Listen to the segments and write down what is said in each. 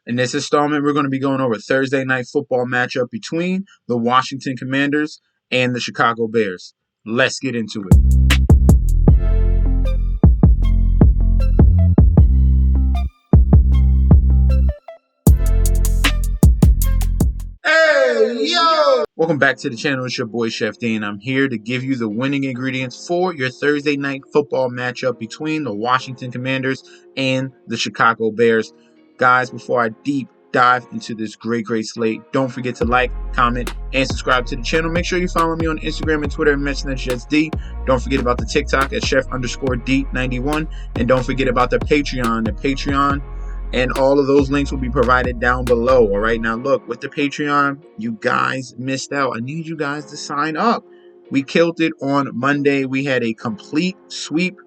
In this installment, we're going to be going over Thursday night football matchup between the Washington Commanders and the Chicago Bears. Let's get into it. Hey, yo! Welcome back to the channel. It's your boy, Chef D, and I'm here to give you the winning ingredients for your Thursday night football matchup between the Washington Commanders and the Chicago Bears. Guys, before I deep dive into this great slate, don't forget to like, comment, and subscribe to the channel. Make sure you follow me on Instagram and Twitter and mention that Chef D. Don't forget about the TikTok at Chef_D91, and don't forget about the Patreon. And all of those links will be provided down below. All right, now look, with the Patreon, you guys missed out. I need you guys to sign up. We killed it on Monday. We had a complete sweep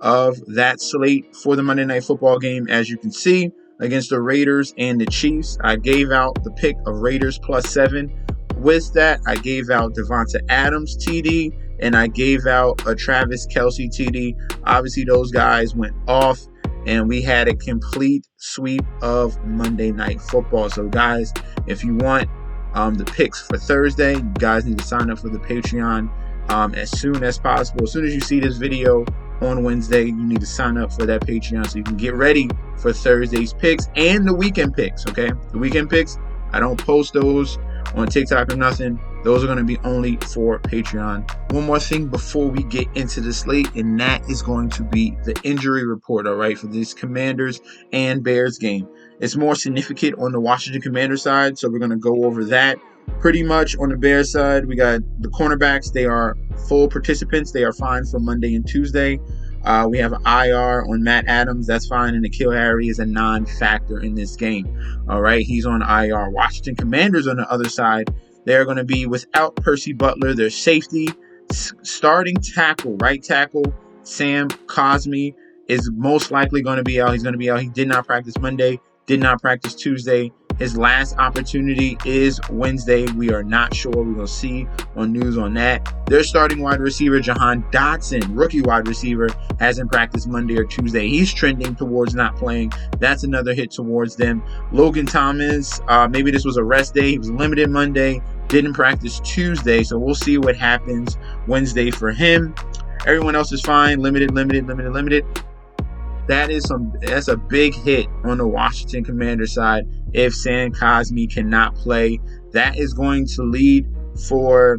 of that slate for the Monday Night Football game, as you can see, against the Raiders and the Chiefs. I gave out the pick of Raiders +7. With that, I gave out Devonta Adams TD, and I gave out a Travis Kelce TD. Obviously, those guys went off, and we had a complete sweep of Monday Night Football. So, guys, if you want the picks for Thursday, you guys need to sign up for the Patreon as soon as possible. As soon as you see this video on Wednesday, you need to sign up for that Patreon so you can get ready for Thursday's picks and the weekend picks, okay? The weekend picks, I don't post those on TikTok or nothing. Those are going to be only for Patreon. One more thing before we get into the slate, and that is going to be the injury report, all right, for this Commanders and Bears game. It's more significant on the Washington Commanders side, so we're going to go over that. Pretty much on the Bears side, we got the cornerbacks. They are full participants. They are fine for Monday and Tuesday. We have an IR on Matt Adams. That's fine. And N'Keal Harry is a non-factor in this game. All right, he's on IR. Washington Commanders on the other side, they're going to be without Percy Butler. Their safety, starting tackle, right tackle, Sam Cosmi is most likely going to be out. He's going to be out. He did not practice Monday, did not practice Tuesday. His last opportunity is Wednesday. We are not sure. We're going to see on news on that. Their starting wide receiver, Jahan Dotson, rookie wide receiver, hasn't practiced Monday or Tuesday. He's trending towards not playing. That's another hit towards them. Logan Thomas, maybe this was a rest day. He was limited Monday, didn't practice Tuesday. So we'll see what happens Wednesday for him. Everyone else is fine. Limited. That's a big hit on the Washington Commanders side. If Sam Cosmi cannot play, that is going to lead if we're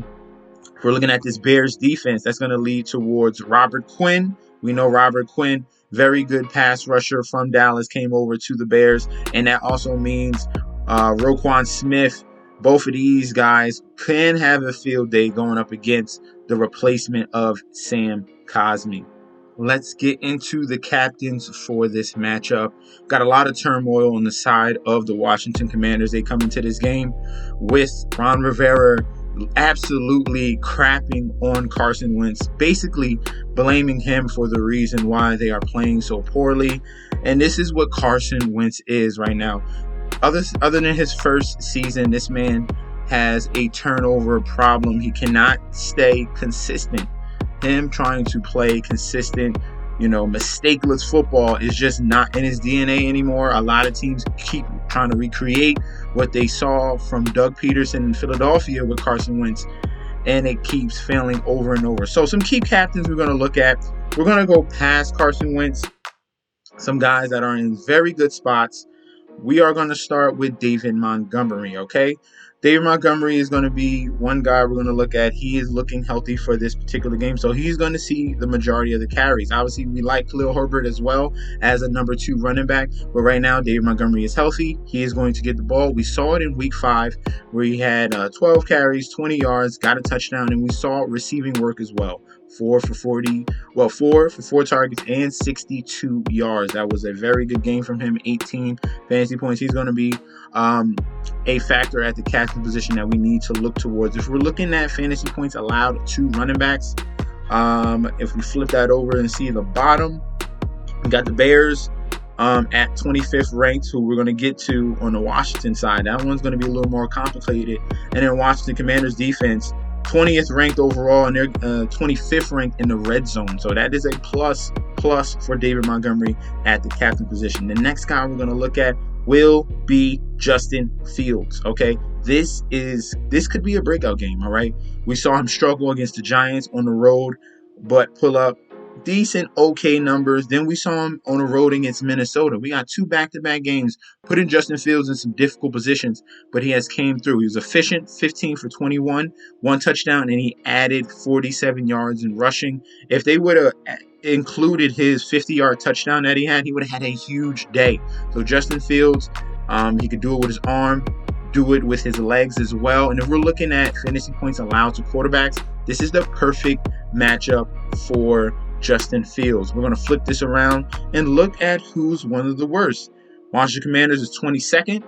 looking at this Bears defense, that's going to lead towards Robert Quinn. We know Robert Quinn, very good pass rusher from Dallas, came over to the Bears, and that also means Roquan Smith. Both of these guys can have a field day going up against the replacement of Sam Cosmi. Let's get into the captains for this matchup. Got a lot of turmoil on the side of the Washington Commanders. They come into this game with Ron Rivera absolutely crapping on Carson Wentz, basically blaming him for the reason why they are playing so poorly. And this is what Carson Wentz is right now. Other than his first season, this man has a turnover problem. He cannot stay consistent. Him trying to play consistent, mistakeless football is just not in his DNA anymore. A lot of teams keep trying to recreate what they saw from Doug Peterson in Philadelphia with Carson Wentz, and it keeps failing over and over. So some key captains we're going to look at. We're going to go past Carson Wentz, some guys that are in very good spots. We are going to start with David Montgomery, okay? David Montgomery is going to be one guy we're going to look at. He is looking healthy for this particular game, so he's going to see the majority of the carries. Obviously, we like Khalil Herbert as well as a number 2 running back, but right now, David Montgomery is healthy. He is going to get the ball. We saw it in Week 5 where he had 12 carries, 20 yards, got a touchdown, and we saw receiving work as well. 4 for 4 targets and 62 yards. That was a very good game from him. 18 fantasy points. He's going to be a factor at the captain position that we need to look towards. If we're looking at fantasy points allowed to running backs, if we flip that over and see the bottom, we got the Bears at 25th ranked, who we're going to get to on the Washington side. That one's going to be a little more complicated. And then Washington Commanders defense, 20th ranked overall, and they're 25th ranked in the red zone. So that is a plus for David Montgomery at the captain position. The next guy we're going to look at, will be Justin Fields. Okay, this could be a breakout game. All right, we saw him struggle against the Giants on the road, but pull up decent, okay numbers. Then we saw him on the road against Minnesota. We got 2 back-to-back games, putting Justin Fields in some difficult positions, but he has came through. He was efficient, 15 for 21, 1 touchdown, and he added 47 yards in rushing. If they would have included his 50-yard touchdown that he would have had a huge day. So Justin Fields, he could do it with his arm, do it with his legs as well. And if we're looking at fantasy points allowed to quarterbacks, this is the perfect matchup for Justin Fields. We're going to flip this around and look at who's one of the worst. Washington Commanders is 22nd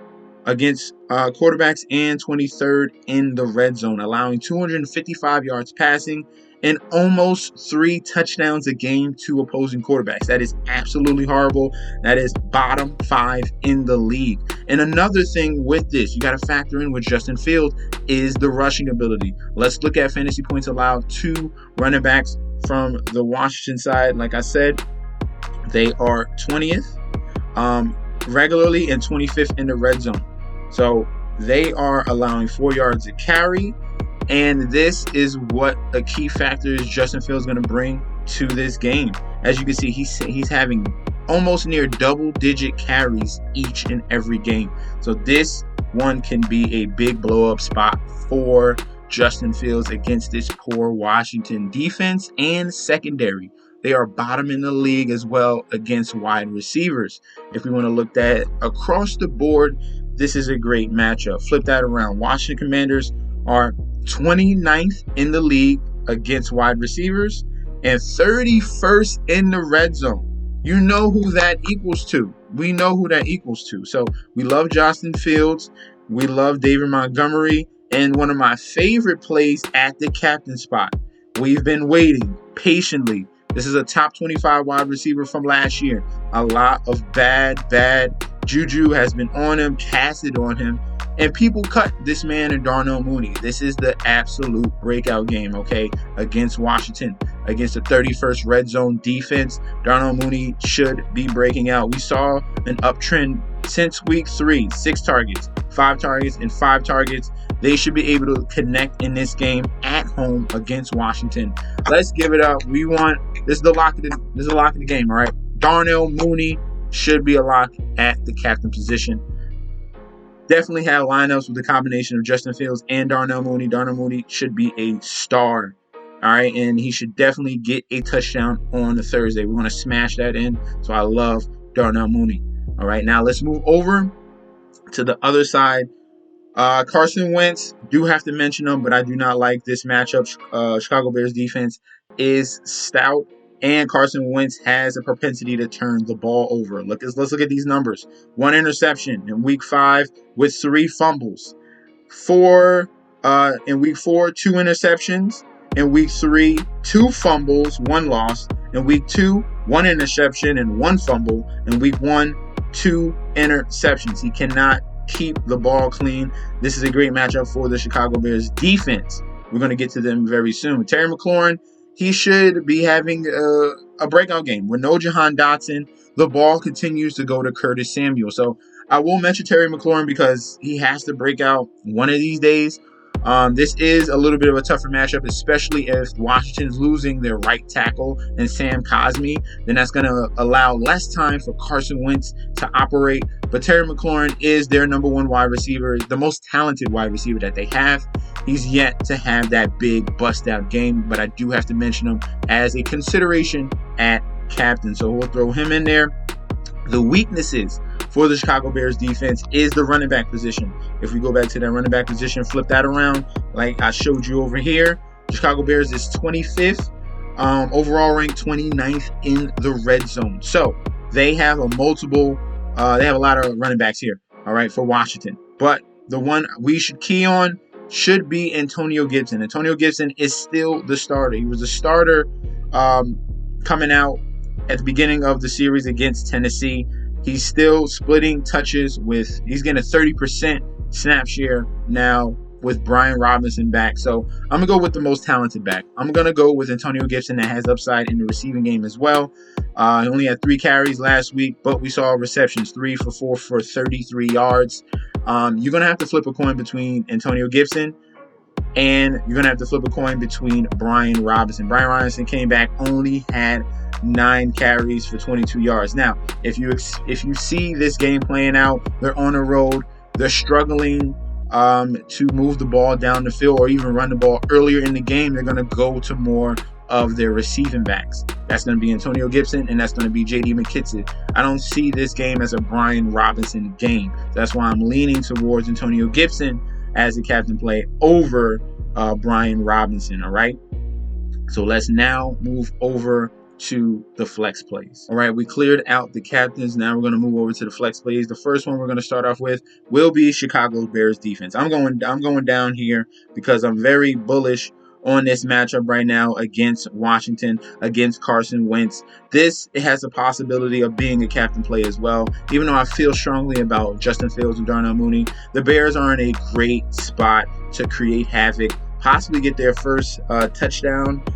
against quarterbacks and 23rd in the red zone, allowing 255 yards passing and almost 3 touchdowns a game to opposing quarterbacks. That is absolutely horrible. That is bottom 5 in the league. And another thing with this, you got to factor in with Justin Fields is the rushing ability. Let's look at fantasy points allowed to running backs from the Washington side. Like I said, they are 20th regularly and 25th in the red zone. So they are allowing 4 yards a carry. And this is what a key factor is Justin Fields going to bring to this game. As you can see, he's having almost near double-digit carries each and every game. So this one can be a big blow-up spot for Justin Fields against this poor Washington defense and secondary. They are bottom in the league as well against wide receivers. If we want to look at across the board, this is a great matchup. Flip that around. Washington Commanders are 29th in the league against wide receivers and 31st in the red zone. You know who that equals to. We know who that equals to. So we love Justin Fields. We love David Montgomery. And one of my favorite plays at the captain spot. We've been waiting patiently. This is a top 25 wide receiver from last year. A lot of bad juju has been on him, casted on him. And people cut this man and Darnell Mooney. This is the absolute breakout game, okay, against Washington, against the 31st red zone defense. Darnell Mooney should be breaking out. We saw an uptrend since week 3, 6 targets, 5 targets, and 5 targets. They should be able to connect in this game at home against Washington. Let's give it up. This is the lock of the game, all right? Darnell Mooney should be a lock at the captain position. Definitely have lineups with the combination of Justin Fields and Darnell Mooney. Darnell Mooney should be a star, all right? And he should definitely get a touchdown on the Thursday. We want to smash that in, so I love Darnell Mooney. All right, now let's move over to the other side. Carson Wentz, do have to mention him, but I do not like this matchup. Chicago Bears defense is stout, and Carson Wentz has a propensity to turn the ball over. Let's look at these numbers. 1 interception in week 5 with 3 fumbles. In week 4, 2 interceptions. In week 3, 2 fumbles, 1 loss. In week 2, 1 interception and 1 fumble. In week 1, 2 interceptions. He cannot keep the ball clean. This is a great matchup for the Chicago Bears defense. We're going to get to them very soon. Terry McLaurin, he should be having a breakout game. With no Jahan Dotson, the ball continues to go to Curtis Samuel. So I will mention Terry McLaurin because he has to break out one of these days. This is a little bit of a tougher matchup, especially if Washington's losing their right tackle and Sam Cosmi. Then that's going to allow less time for Carson Wentz to operate. But Terry McLaurin is their number 1 wide receiver, the most talented wide receiver that they have. He's yet to have that big bust-out game, but I do have to mention him as a consideration at captain. So we'll throw him in there. The weaknesses for the Chicago Bears defense is the running back position. If we go back to that running back position, flip that around like I showed you over here. Chicago Bears is 25th, overall ranked 29th in the red zone. So they have a lot of running backs here, all right, for Washington. But the one we should key on should be Antonio Gibson. Antonio Gibson is still the starter. He was a starter coming out at the beginning of the series against Tennessee. He's still splitting touches he's getting a 30% snap share now with Brian Robinson back. So I'm going to go with the most talented back. I'm going to go with Antonio Gibson that has upside in the receiving game as well. He only had 3 carries last week, but we saw receptions, 3 for 4 for 33 yards. You're going to have to flip a coin between Antonio Gibson, and you're going to have to flip a coin between Brian Robinson. Brian Robinson came back, only had 9 carries for 22 yards. Now, if you see this game playing out, they're on the road, they're struggling to move the ball down the field or even run the ball earlier in the game, they're going to go to more of their receiving backs. That's going to be Antonio Gibson, and that's going to be J.D. McKissic. I don't see this game as a Brian Robinson game. That's why I'm leaning towards Antonio Gibson as the captain play over Brian Robinson. All right. So let's now move over to the flex plays. All right, we cleared out the captains. Now we're going to move over to the flex plays. The first one we're going to start off with will be Chicago Bears defense. I'm going down here because I'm very bullish on this matchup right now against Washington, against Carson Wentz. It has a possibility of being a captain play as well. Even though I feel strongly about Justin Fields and Darnell Mooney, the Bears are in a great spot to create havoc, possibly get their first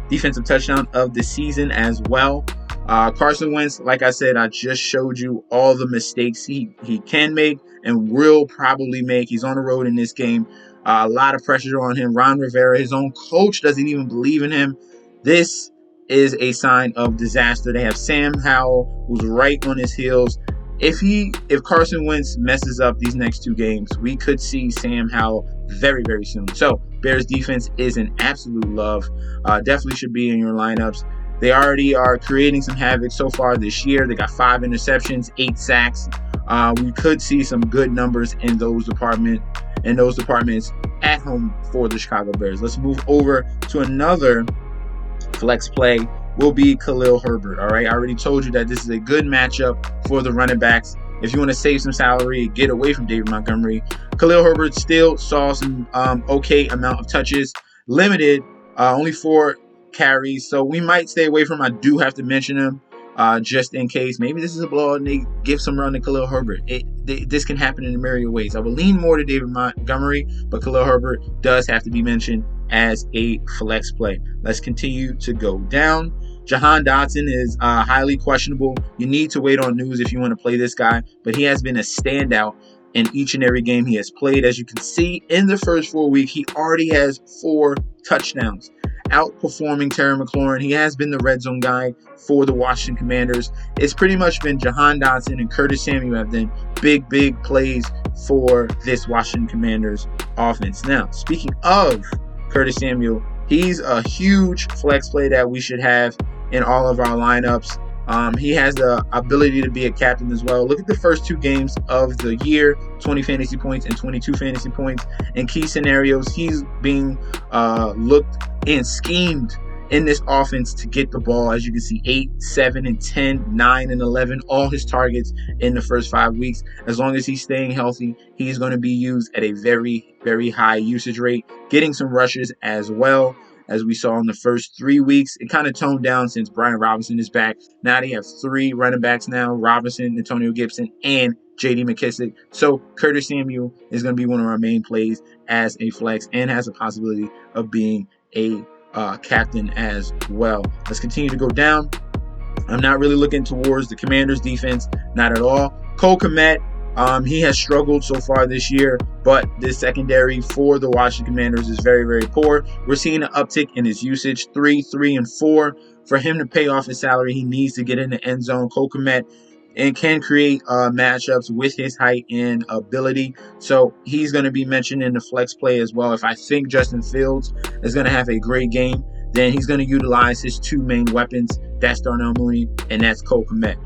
defensive touchdown of the season as well. Carson Wentz, like I said, I just showed you all the mistakes he can make and will probably make. He's on the road in this game. A lot of pressure on him. Ron Rivera, his own coach, doesn't even believe in him. This is a sign of disaster. They have Sam Howell, who's right on his heels. If Carson Wentz messes up these next 2 games, we could see Sam Howell very, very soon. So Bears defense is an absolute love. Definitely should be in your lineups. They already are creating some havoc so far this year. They got 5 interceptions, 8 sacks. We could see some good numbers in those departments at home for the Chicago Bears. Let's move over to another flex play. Will be Khalil Herbert. All right, I already told you that this is a good matchup for the running backs. If you want to save some salary, get away from David Montgomery. Khalil Herbert still saw some okay amount of touches, limited, only 4 carries, so we might stay away from him. I do have to mention him just in case. Maybe this is a blowout and they give some run to Khalil Herbert. This can happen in a myriad of ways. I will lean more to David Montgomery, but Khalil Herbert does have to be mentioned as a flex play. Let's continue to go down. Jahan Dotson is highly questionable. You need to wait on news if you want to play this guy, but he has been a standout in each and every game he has played. As you can see, in the first 4 weeks, he already has 4 touchdowns, outperforming Terry McLaurin. He has been the red zone guy for the Washington Commanders. It's pretty much been Jahan Dotson and Curtis Samuel have done big plays for this Washington Commanders offense. Now, speaking of Curtis Samuel, he's a huge flex play that we should have in all of our lineups. He has the ability to be a captain as well. Look at the first 2 games of the year, 20 fantasy points and 22 fantasy points. In key scenarios, he's being looked and schemed in this offense to get the ball. As you can see, 8, 7, and 10, 9, and 11, all his targets in the first 5 weeks. As long as he's staying healthy, he's going to be used at a very, very high usage rate, getting some rushes as well. As we saw in the first 3 weeks, it kind of toned down since Brian Robinson is back. Now they have 3 running backs now: Robinson, Antonio Gibson, and J.D. McKissic. So Curtis Samuel is going to be one of our main plays as a flex and has a possibility of being a captain as well. Let's continue to go down. I'm not really looking towards the Commanders defense, not at all. Cole Kmet, he has struggled so far this year, but this secondary for the Washington Commanders is very, very poor. We're seeing an uptick in his usage, 3, 3, and 4. For him to pay off his salary, he needs to get in the end zone. Cole Kmet and can create matchups with his height and ability. So he's going to be mentioned in the flex play as well. If I think Justin Fields is going to have a great game, then he's going to utilize his 2 main weapons. That's Darnell Mooney and that's Cole Kmet.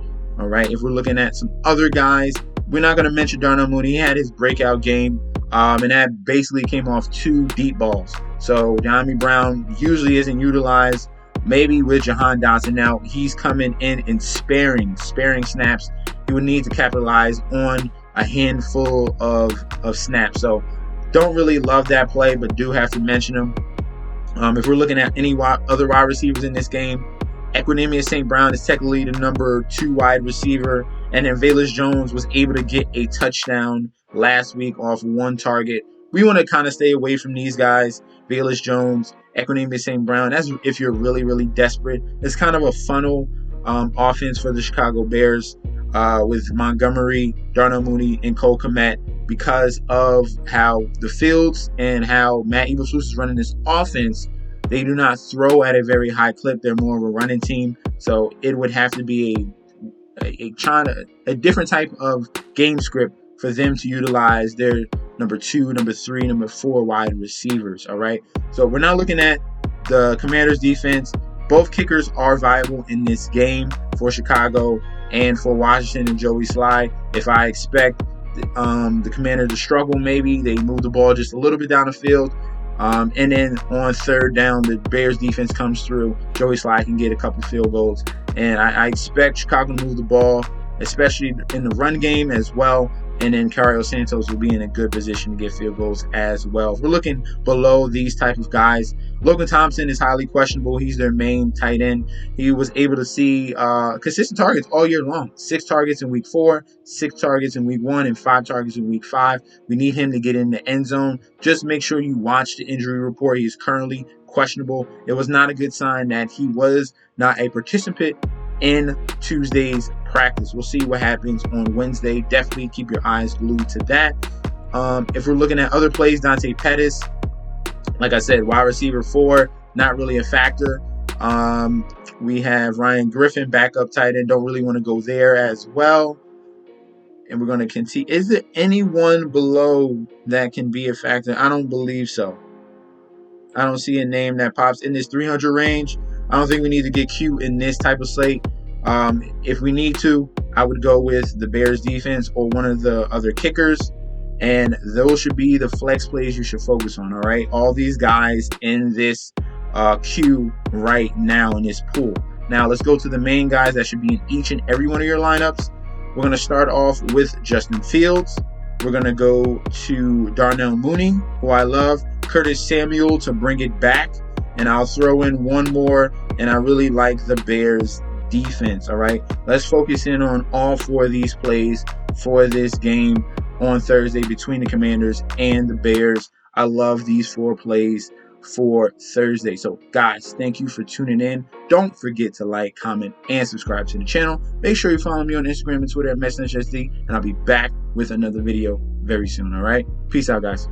All right, if we're looking at some other guys, we're not going to mention Darnell Mooney. He had his breakout game, and that basically came off 2 deep balls. So De'Ami Brown usually isn't utilized. Maybe with Jahan Dotson now, he's coming in and sparing snaps. He would need to capitalize on a handful of snaps. So don't really love that play, but do have to mention him. If we're looking at any other wide receivers in this game, Equanimeous St. Brown is technically the number 2 wide receiver, and then Velus Jones was able to get a touchdown last week off 1 target. We want to kind of stay away from these guys, Velus Jones, Equanimeous St. Brown. That's if you're really, really desperate. It's kind of a funnel offense for the Chicago Bears with Montgomery, Darnell Mooney, and Cole Kmet because of how the Fields and how Matt Eberflus is running this offense. They do not throw at a very high clip. They're more of a running team. So it would have to be a different type of game script for them to utilize their number 2, number 3, number 4 wide receivers. All right. So we're not looking at the Commanders defense. Both kickers are viable in this game for Chicago and for Washington and Joey Sly. If I expect the Commanders to struggle, maybe they move the ball just a little bit down the field. And then on third down, the Bears defense comes through. Joey Sly can get a couple field goals. And I expect Chicago to move the ball, especially in the run game as well. And then Cario Santos will be in a good position to get field goals as well. If we're looking below these type of guys, Logan Thompson is highly questionable. He's their main tight end. He was able to see consistent targets all year long. 6 targets in week 4, 6 targets in week 1, and 5 targets in week 5. We need him to get in the end zone. Just make sure you watch the injury report. He's currently questionable. It was not a good sign that he was not a participant in Tuesday's practice. We'll see what happens on Wednesday. Definitely keep your eyes glued to that. If we're looking at other plays, Dante Pettis, like I said, wide receiver 4, not really a factor. We have Ryan Griffin, backup tight end. Don't really want to go there as well. And we're going to continue. Is there anyone below that can be a factor? I don't believe so. I don't see a name that pops in this 300 range. I don't think we need to get cute in this type of slate. If we need to, I would go with the Bears defense or one of the other kickers. And those should be the flex plays you should focus on, all right? All these guys in this queue right now in this pool. Now, let's go to the main guys that should be in each and every one of your lineups. We're going to start off with Justin Fields. We're going to go to Darnell Mooney, who I love. Curtis Samuel to bring it back. And I'll throw in one more. And I really like the Bears defense, all right? Let's focus in on all 4 of these plays for this game on Thursday between the Commanders and the Bears. I love these 4 plays for Thursday. So, guys, thank you for tuning in. Don't forget to like, comment, and subscribe to the channel. Make sure you follow me on Instagram and Twitter at MessNSD, and I'll be back with another video very soon, all right? Peace out, guys.